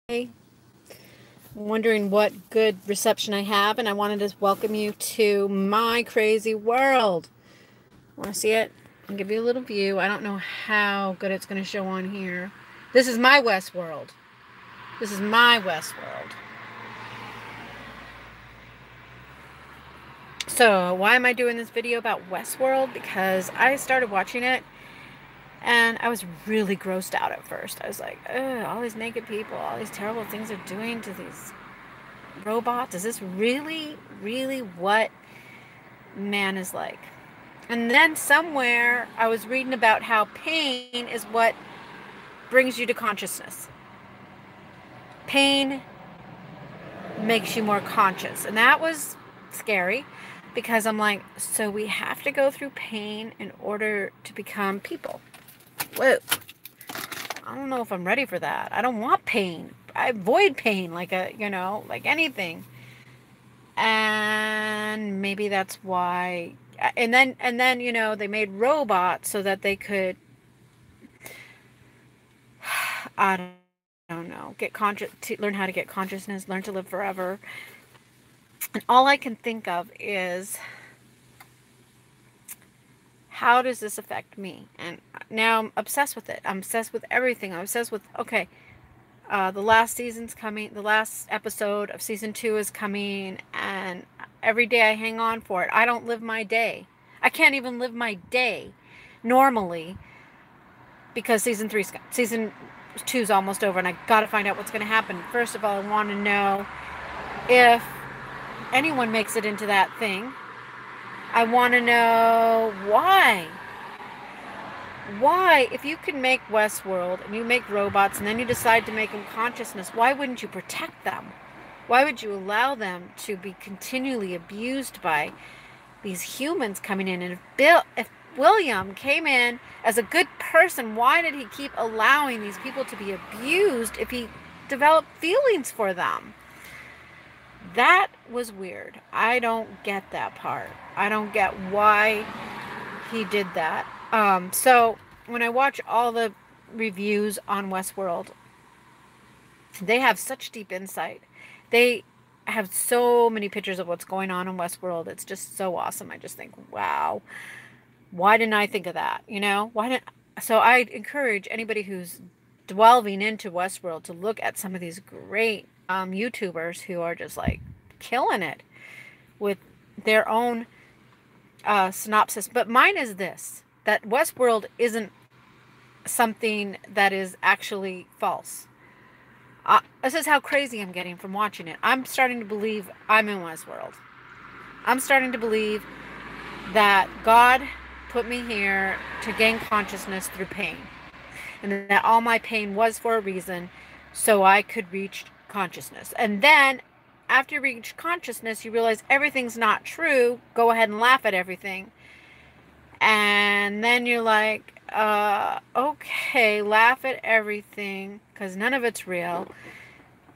I'm wondering what good reception I have, and I wanted to welcome you to my crazy world. Want to see it? I'll give you a little view. I don't know how good it's going to show on here. This is my Westworld. This is my Westworld. So, why am I doing this video about Westworld? Because I started watching it and I was really grossed out at first. I was like, ugh, all these naked people, all these terrible things they're doing to these robots. Is this really, really what man is like? And then somewhere I was reading about how pain is what brings you to consciousness. Pain makes you more conscious. And that was scary because I'm like, so we have to go through pain in order to become people. Whoa. I don't know if I'm ready for that. I don't want pain. I avoid pain like like anything. And maybe that's why. And then they made robots so that they could, I don't know, get conscious, to learn how to get consciousness, learn to live forever. And all I can think of is, how does this affect me? And now I'm obsessed with it. I'm obsessed with everything. I'm obsessed with, okay, the last season's coming. The last episode of season 2 is coming, and every day I hang on for it. I don't live my day. I can't even live my day normally because season 2's almost over, and I got to find out what's going to happen. First of all, I want to know if anyone makes it into that thing. I want to know why. Why, if you can make Westworld and you make robots and then you decide to make them consciousness, why wouldn't you protect them? Why would you allow them to be continually abused by these humans coming in? And if William came in as a good person, why did he keep allowing these people to be abused if he developed feelings for them? That was weird. I don't get that part. I don't get why he did that. So when I watch all the reviews on Westworld, they have such deep insight. They have so many pictures of what's going on in Westworld. It's just so awesome. I just think, wow, why didn't I think of that? Why didn't? So I encourage anybody who's delving into Westworld to look at some of these great YouTubers who are just like killing it with their own synopsis. But mine is this, that Westworld isn't something that is actually false. This is how crazy I'm getting from watching it. I'm starting to believe I'm in Westworld. I'm starting to believe that God put me here to gain consciousness through pain. And that all my pain was for a reason, so I could reach consciousness. And then, after you reach consciousness, you realize everything's not true. Go ahead and laugh at everything. And then you're like, okay, laugh at everything because none of it's real.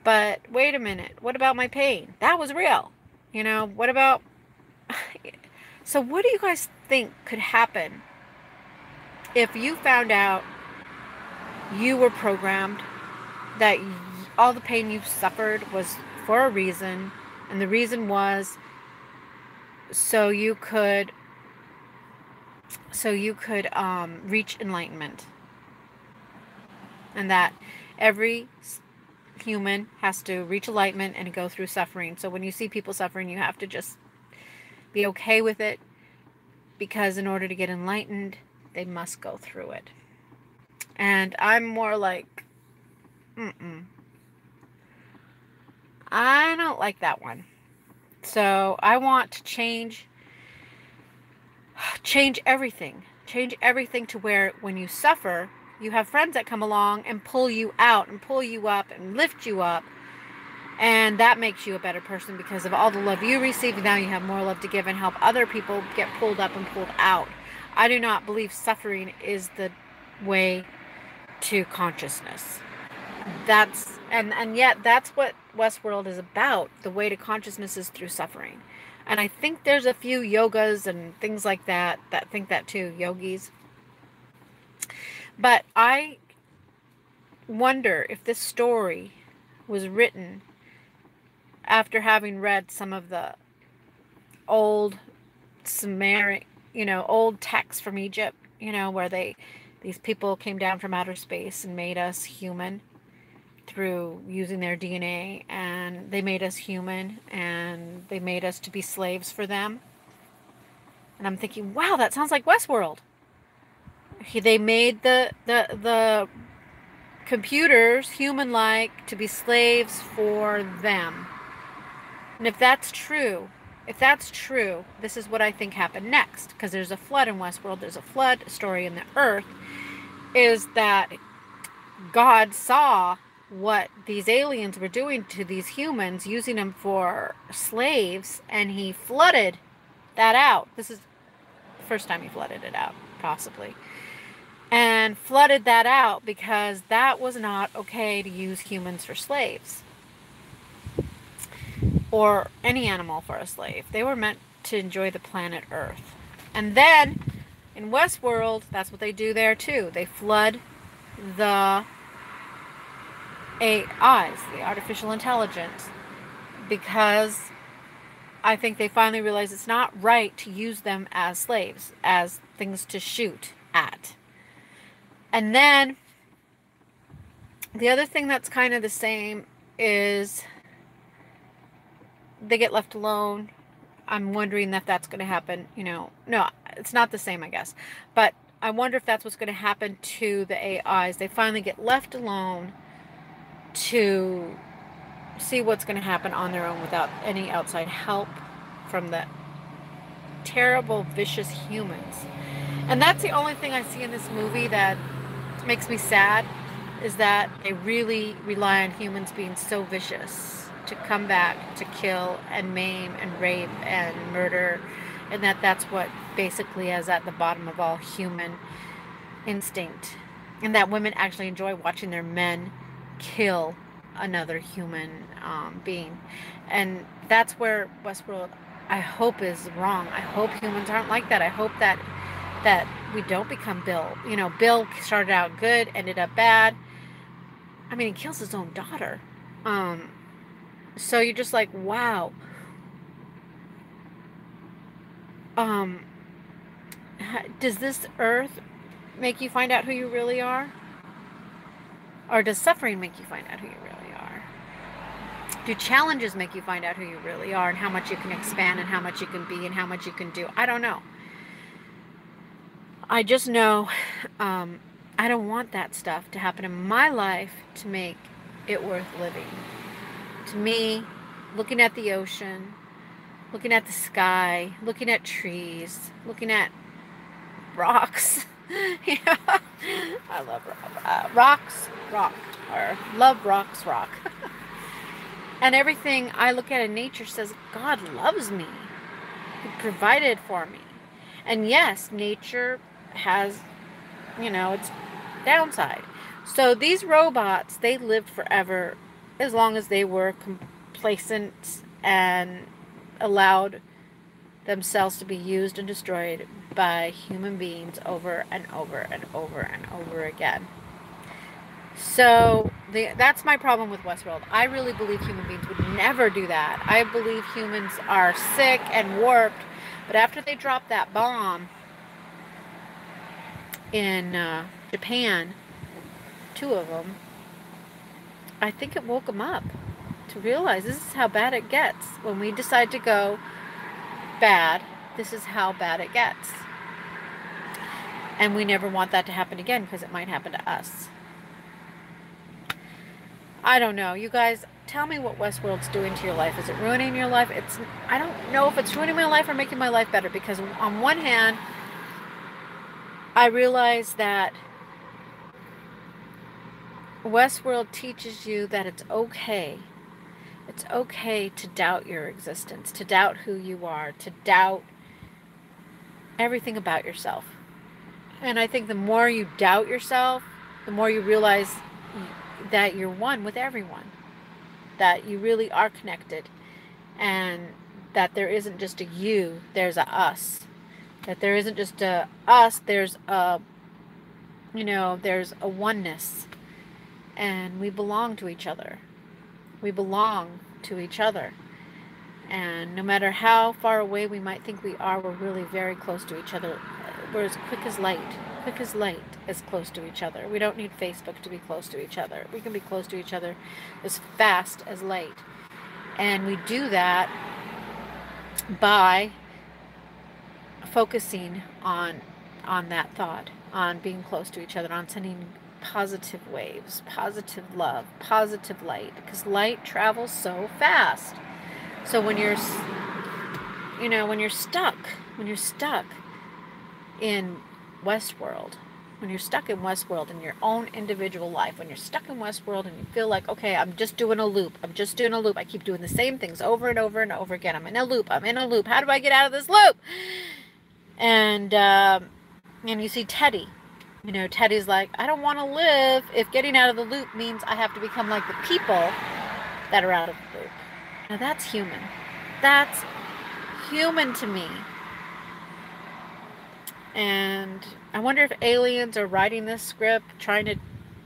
But wait a minute, what about my pain? That was real. What about... So what do you guys think could happen if you found out you were programmed, that all the pain you've suffered was for a reason, and the reason was so you could reach enlightenment, and that every human has to reach enlightenment and go through suffering. So when you see people suffering, you have to just be okay with it, because in order to get enlightened, they must go through it. And I'm more like, I don't like that one. So I want to change everything. Change everything to where when you suffer, you have friends that come along and pull you out and pull you up and lift you up. And that makes you a better person because of all the love you receive. Now you have more love to give and help other people get pulled up and pulled out. I do not believe suffering is the way to consciousness. And yet that's what Westworld is about. The way to consciousness is through suffering. And I think there's a few yogas and things like that think that too, yogis. But I wonder if this story was written after having read some of the old Sumerian, old texts from Egypt, where these people came down from outer space and made us human through using their DNA, and they made us human, and they made us to be slaves for them. And I'm thinking, wow, that sounds like Westworld. They made the computers human-like to be slaves for them. And if that's true, this is what I think happened next. Because there's a flood in Westworld. There's a flood story in the earth. Is that God saw what these aliens were doing to these humans, using them for slaves, and he flooded that out. This is the first time he flooded it out, possibly. And flooded that out because that was not okay to use humans for slaves. Or any animal for a slave. They were meant to enjoy the planet Earth. And then, in Westworld, that's what they do there too. They flood the AIs, the artificial intelligence, because I think they finally realize it's not right to use them as slaves, as things to shoot at. And then, the other thing that's kind of the same is they get left alone. I'm wondering if that's going to happen, No, it's not the same, I guess. But I wonder if that's what's going to happen to the AIs. They finally get left alone to see what's going to happen on their own without any outside help from the terrible, vicious humans. And that's the only thing I see in this movie that makes me sad, is that they really rely on humans being so vicious to come back to kill and maim and rape and murder, and that's what basically is at the bottom of all human instinct, and that women actually enjoy watching their men kill another human being. And that's where Westworld, I hope, is wrong. I hope humans aren't like that. I hope that we don't become Bill. Bill started out good, ended up bad. I mean, he kills his own daughter. So you're just like, wow. Does this earth make you find out who you really are? Or does suffering make you find out who you really are? Do challenges make you find out who you really are, and how much you can expand, and how much you can be, and how much you can do? I don't know. I just know I don't want that stuff to happen in my life to make it worth living. To me, looking at the ocean, looking at the sky, looking at trees, looking at rocks. I love rocks, rock, or love rocks, rock. And everything I look at in nature says, God loves me. He provided for me. And yes, nature has, its downside. So these robots, they lived forever as long as they were complacent and allowed themselves to be used and destroyed by human beings over and over and over and over again. So that's my problem with Westworld. I really believe human beings would never do that. I believe humans are sick and warped. But after they dropped that bomb in Japan, 2 of them, I think it woke them up to realize this is how bad it gets. When we decide to go bad, this is how bad it gets. And we never want that to happen again, because it might happen to us. I don't know. You guys, tell me what Westworld's doing to your life. Is it ruining your life? I don't know if it's ruining my life or making my life better, because on one hand, I realize that Westworld teaches you that it's okay. It's okay to doubt your existence, to doubt who you are, to doubt everything about yourself. And I think the more you doubt yourself, the more you realize that you're one with everyone, that you really are connected, and that there isn't just a you, there's a us. That there isn't just a us, there's a, there's a oneness, and we belong to each other. We belong to each other. And no matter how far away we might think we are, we're really very close to each other. We're as quick as light. Quick as light is close to each other. We don't need Facebook to be close to each other. We can be close to each other as fast as light. And we do that by focusing on that thought, on being close to each other, on sending positive waves, positive love, positive light, because light travels so fast. So when you're, when you're stuck in Westworld, in your own individual life, when you're stuck in Westworld and you feel like, okay, I'm just doing a loop. I keep doing the same things over and over and over again. I'm in a loop. How do I get out of this loop? And you see Teddy. Teddy's like, I don't want to live if getting out of the loop means I have to become like the people that are out of the loop. Now that's human. That's human to me. And I wonder if aliens are writing this script, trying to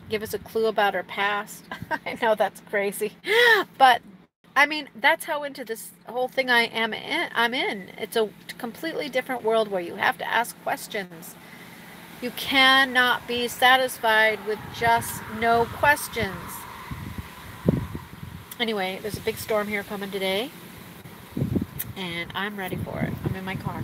give us a clue about our past. I know that's crazy. But, I mean, that's how into this whole thing I'm in. It's a completely different world where you have to ask questions. You cannot be satisfied with just no questions. Anyway, there's a big storm here coming today, and I'm ready for it. I'm in my car.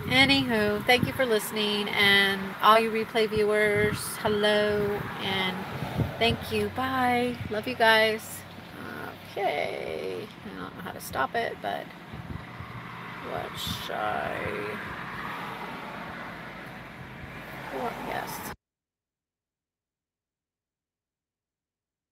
Anywho, thank you for listening, and all you replay viewers, hello, and thank you. Bye. Love you guys. Okay. I don't know how to stop it, but yes.